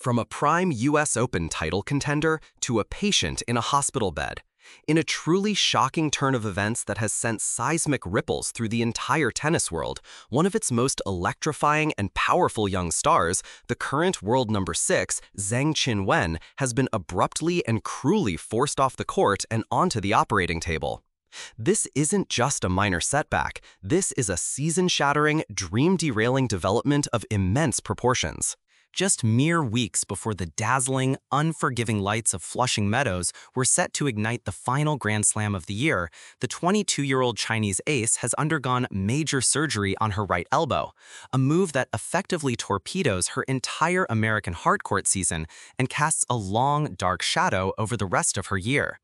From a prime US Open title contender to a patient in a hospital bed, in a truly shocking turn of events that has sent seismic ripples through the entire tennis world, one of its most electrifying and powerful young stars, the current world number 6, Zheng Qinwen, has been abruptly and cruelly forced off the court and onto the operating table. This isn't just a minor setback, this is a season-shattering, dream-derailing development of immense proportions. Just mere weeks before the dazzling, unforgiving lights of Flushing Meadows were set to ignite the final Grand Slam of the year, the 22-year-old Chinese ace has undergone major surgery on her right elbow, a move that effectively torpedoes her entire American hardcourt season and casts a long, dark shadow over the rest of her year.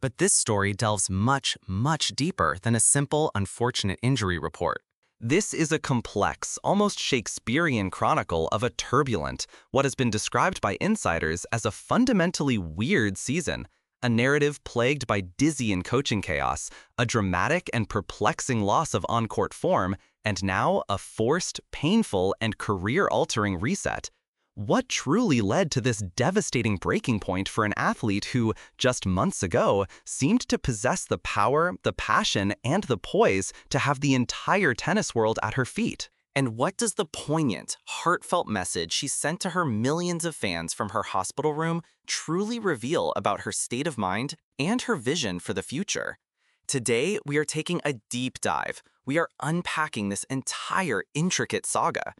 But this story delves much, much deeper than a simple, unfortunate injury report. This is a complex, almost Shakespearean chronicle of a turbulent, what has been described by insiders as a fundamentally weird season, a narrative plagued by dizzying coaching chaos, a dramatic and perplexing loss of on-court form, and now a forced, painful, and career-altering reset. What truly led to this devastating breaking point for an athlete who, just months ago, seemed to possess the power, the passion, and the poise to have the entire tennis world at her feet? And what does the poignant, heartfelt message she sent to her millions of fans from her hospital room truly reveal about her state of mind and her vision for the future? Today, we are taking a deep dive. We are unpacking this entire intricate saga.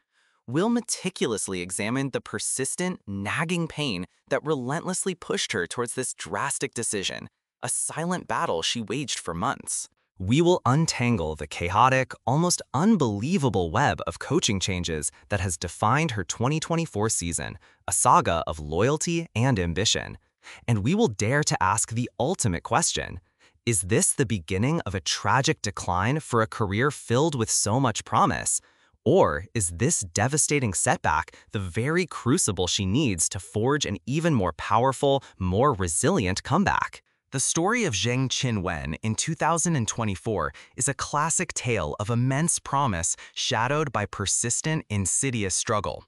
We'll meticulously examine the persistent, nagging pain that relentlessly pushed her towards this drastic decision, a silent battle she waged for months. We will untangle the chaotic, almost unbelievable web of coaching changes that has defined her 2024 season, a saga of loyalty and ambition. And we will dare to ask the ultimate question: is this the beginning of a tragic decline for a career filled with so much promise? Or is this devastating setback the very crucible she needs to forge an even more powerful, more resilient comeback? The story of Zheng Qinwen in 2024 is a classic tale of immense promise shadowed by persistent, insidious struggle.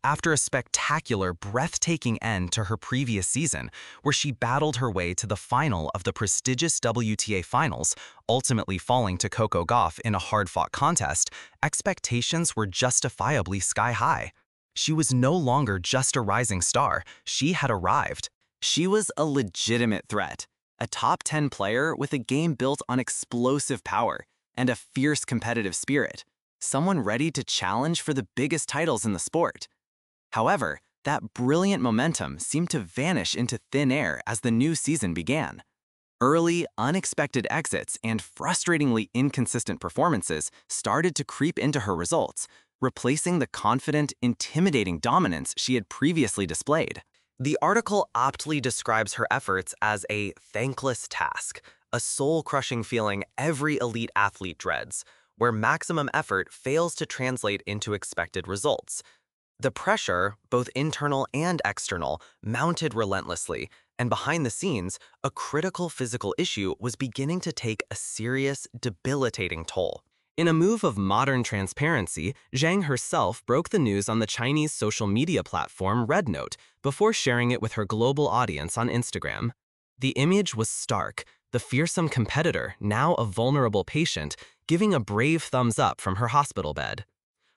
After a spectacular, breathtaking end to her previous season, where she battled her way to the final of the prestigious WTA Finals, ultimately falling to Coco Gauff in a hard-fought contest, expectations were justifiably sky-high. She was no longer just a rising star, she had arrived. She was a legitimate threat, a top 10 player with a game built on explosive power and a fierce competitive spirit, someone ready to challenge for the biggest titles in the sport. However, that brilliant momentum seemed to vanish into thin air as the new season began. Early, unexpected exits and frustratingly inconsistent performances started to creep into her results, replacing the confident, intimidating dominance she had previously displayed. The article aptly describes her efforts as a thankless task, a soul-crushing feeling every elite athlete dreads, where maximum effort fails to translate into expected results. The pressure, both internal and external, mounted relentlessly, and behind the scenes, a critical physical issue was beginning to take a serious, debilitating toll. In a move of modern transparency, Zheng herself broke the news on the Chinese social media platform RedNote before sharing it with her global audience on Instagram. The image was stark, the fearsome competitor, now a vulnerable patient, giving a brave thumbs up from her hospital bed.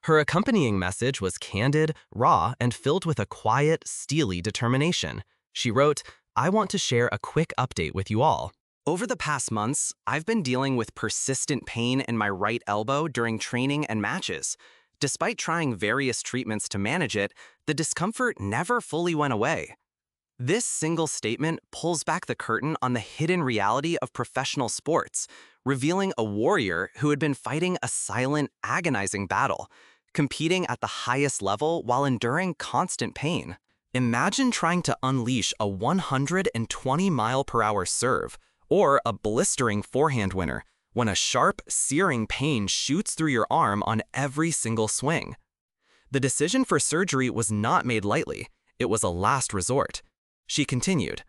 Her accompanying message was candid, raw, and filled with a quiet, steely determination. She wrote, "I want to share a quick update with you all. Over the past months, I've been dealing with persistent pain in my right elbow during training and matches. Despite trying various treatments to manage it, the discomfort never fully went away." This single statement pulls back the curtain on the hidden reality of professional sports, revealing a warrior who had been fighting a silent, agonizing battle, competing at the highest level while enduring constant pain. Imagine trying to unleash a 120-mile-per-hour serve, or a blistering forehand winner, when a sharp, searing pain shoots through your arm on every single swing. The decision for surgery was not made lightly. It was a last resort. She continued,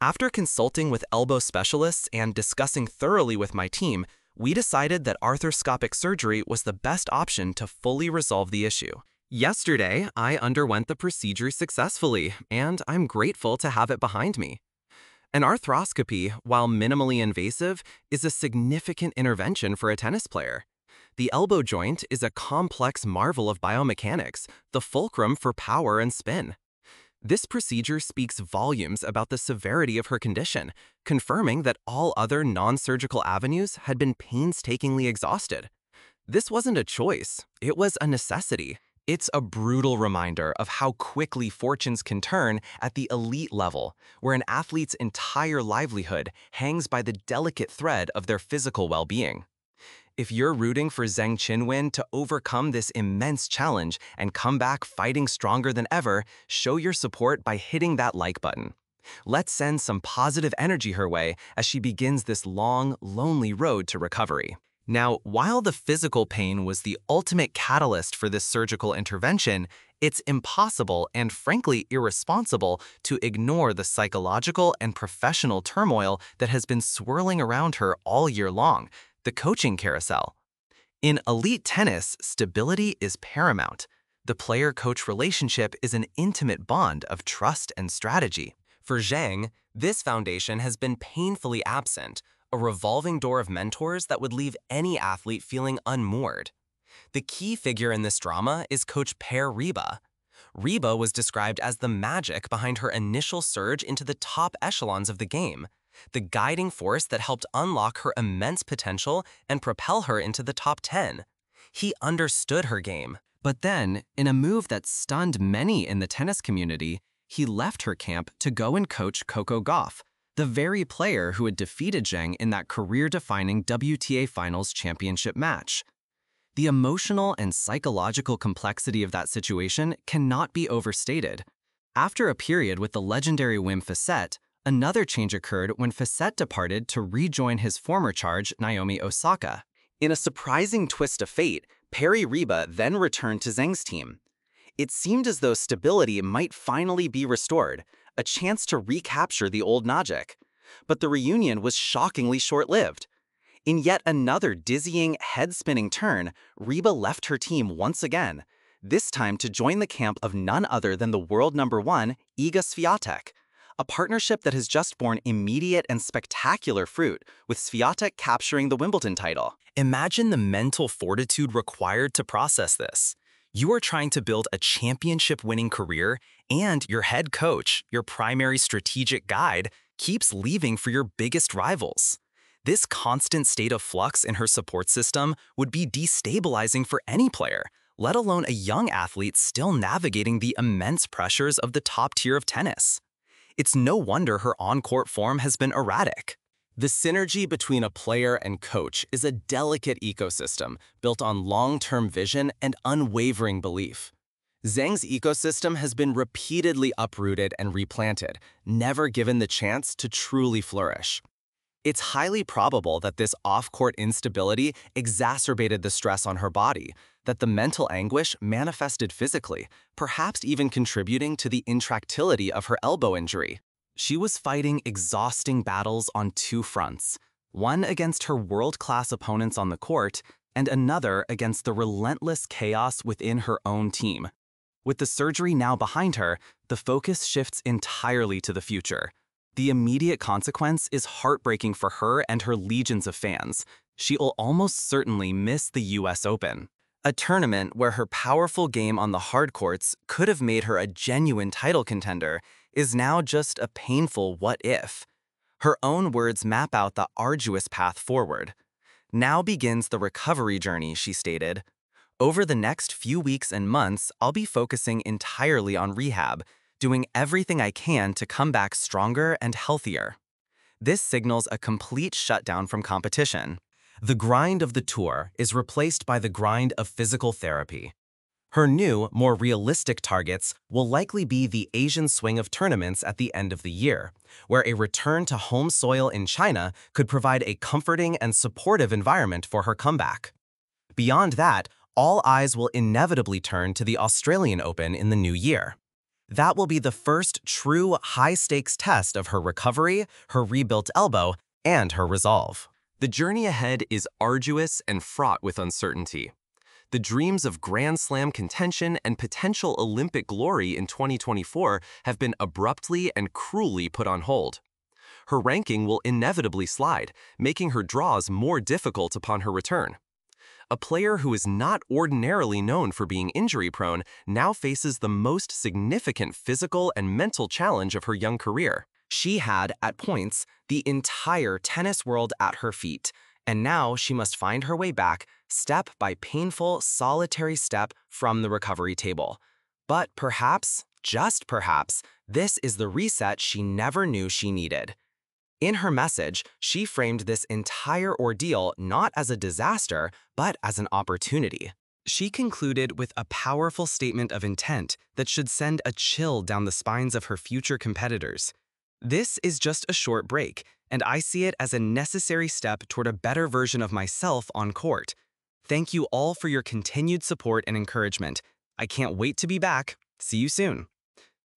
"After consulting with elbow specialists and discussing thoroughly with my team, we decided that arthroscopic surgery was the best option to fully resolve the issue." Yesterday, I underwent the procedure successfully, and I'm grateful to have it behind me. An arthroscopy, while minimally invasive, is a significant intervention for a tennis player. The elbow joint is a complex marvel of biomechanics, the fulcrum for power and spin. This procedure speaks volumes about the severity of her condition, confirming that all other non-surgical avenues had been painstakingly exhausted. This wasn't a choice, it was a necessity. It's a brutal reminder of how quickly fortunes can turn at the elite level, where an athlete's entire livelihood hangs by the delicate thread of their physical well-being. If you're rooting for Zheng Qinwen to overcome this immense challenge and come back fighting stronger than ever, show your support by hitting that like button. Let's send some positive energy her way as she begins this long, lonely road to recovery. Now, while the physical pain was the ultimate catalyst for this surgical intervention, it's impossible and frankly irresponsible to ignore the psychological and professional turmoil that has been swirling around her all year long, the coaching carousel. In elite tennis, stability is paramount. The player-coach relationship is an intimate bond of trust and strategy. For Zheng, this foundation has been painfully absent, a revolving door of mentors that would leave any athlete feeling unmoored. The key figure in this drama is Coach Per Riba. Riba was described as the magic behind her initial surge into the top echelons of the game, the guiding force that helped unlock her immense potential and propel her into the top 10. He understood her game. But then, in a move that stunned many in the tennis community, he left her camp to go and coach Coco Gauff, the very player who had defeated Zheng in that career-defining WTA Finals championship match. The emotional and psychological complexity of that situation cannot be overstated. After a period with the legendary Wim Fissette, another change occurred when Fissette departed to rejoin his former charge, Naomi Osaka. In a surprising twist of fate, Perry Riba then returned to Zheng's team. It seemed as though stability might finally be restored, a chance to recapture the old magic. But the reunion was shockingly short-lived. In yet another dizzying, head-spinning turn, Riba left her team once again, this time to join the camp of none other than the world #1, Iga Swiatek, a partnership that has just borne immediate and spectacular fruit, with Swiatek capturing the Wimbledon title. Imagine the mental fortitude required to process this. You are trying to build a championship-winning career, and your head coach, your primary strategic guide, keeps leaving for your biggest rivals. This constant state of flux in her support system would be destabilizing for any player, let alone a young athlete still navigating the immense pressures of the top tier of tennis. It's no wonder her on-court form has been erratic. The synergy between a player and coach is a delicate ecosystem built on long-term vision and unwavering belief. Zheng's ecosystem has been repeatedly uprooted and replanted, never given the chance to truly flourish. It's highly probable that this off-court instability exacerbated the stress on her body, that the mental anguish manifested physically, perhaps even contributing to the intractility of her elbow injury. She was fighting exhausting battles on two fronts, one against her world-class opponents on the court, and another against the relentless chaos within her own team. With the surgery now behind her, the focus shifts entirely to the future. The immediate consequence is heartbreaking for her and her legions of fans. She'll almost certainly miss the US Open, a tournament where her powerful game on the hard courts could have made her a genuine title contender, is now just a painful what if. Her own words map out the arduous path forward. Now begins the recovery journey, she stated. Over the next few weeks and months, I'll be focusing entirely on rehab, doing everything I can to come back stronger and healthier. This signals a complete shutdown from competition. The grind of the tour is replaced by the grind of physical therapy. Her new, more realistic targets will likely be the Asian swing of tournaments at the end of the year, where a return to home soil in China could provide a comforting and supportive environment for her comeback. Beyond that, all eyes will inevitably turn to the Australian Open in the new year. That will be the first true high-stakes test of her recovery, her rebuilt elbow, and her resolve. The journey ahead is arduous and fraught with uncertainty. The dreams of Grand Slam contention and potential Olympic glory in 2024 have been abruptly and cruelly put on hold. Her ranking will inevitably slide, making her draws more difficult upon her return. A player who is not ordinarily known for being injury-prone now faces the most significant physical and mental challenge of her young career. She had, at points, the entire tennis world at her feet, and now she must find her way back, step by painful, solitary step from the recovery table. But perhaps, just perhaps, this is the reset she never knew she needed. In her message, she framed this entire ordeal not as a disaster, but as an opportunity. She concluded with a powerful statement of intent that should send a chill down the spines of her future competitors. This is just a short break, and I see it as a necessary step toward a better version of myself on court. Thank you all for your continued support and encouragement. I can't wait to be back. See you soon.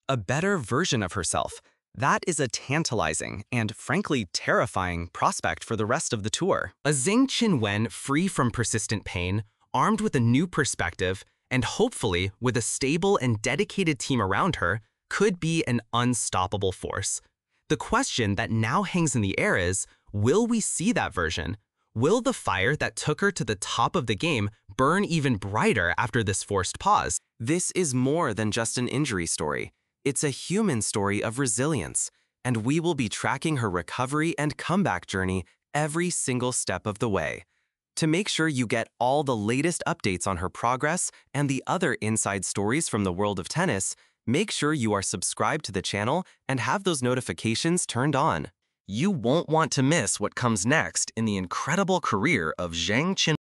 A better version of herself. That is a tantalizing and, frankly, terrifying prospect for the rest of the tour. A Zheng Qinwen free from persistent pain, armed with a new perspective, and hopefully with a stable and dedicated team around her, could be an unstoppable force. The question that now hangs in the air is, will we see that version? Will the fire that took her to the top of the game burn even brighter after this forced pause? This is more than just an injury story. It's a human story of resilience, and we will be tracking her recovery and comeback journey every single step of the way. To make sure you get all the latest updates on her progress and the other inside stories from the world of tennis, make sure you are subscribed to the channel and have those notifications turned on. You won't want to miss what comes next in the incredible career of Zheng Qinwen.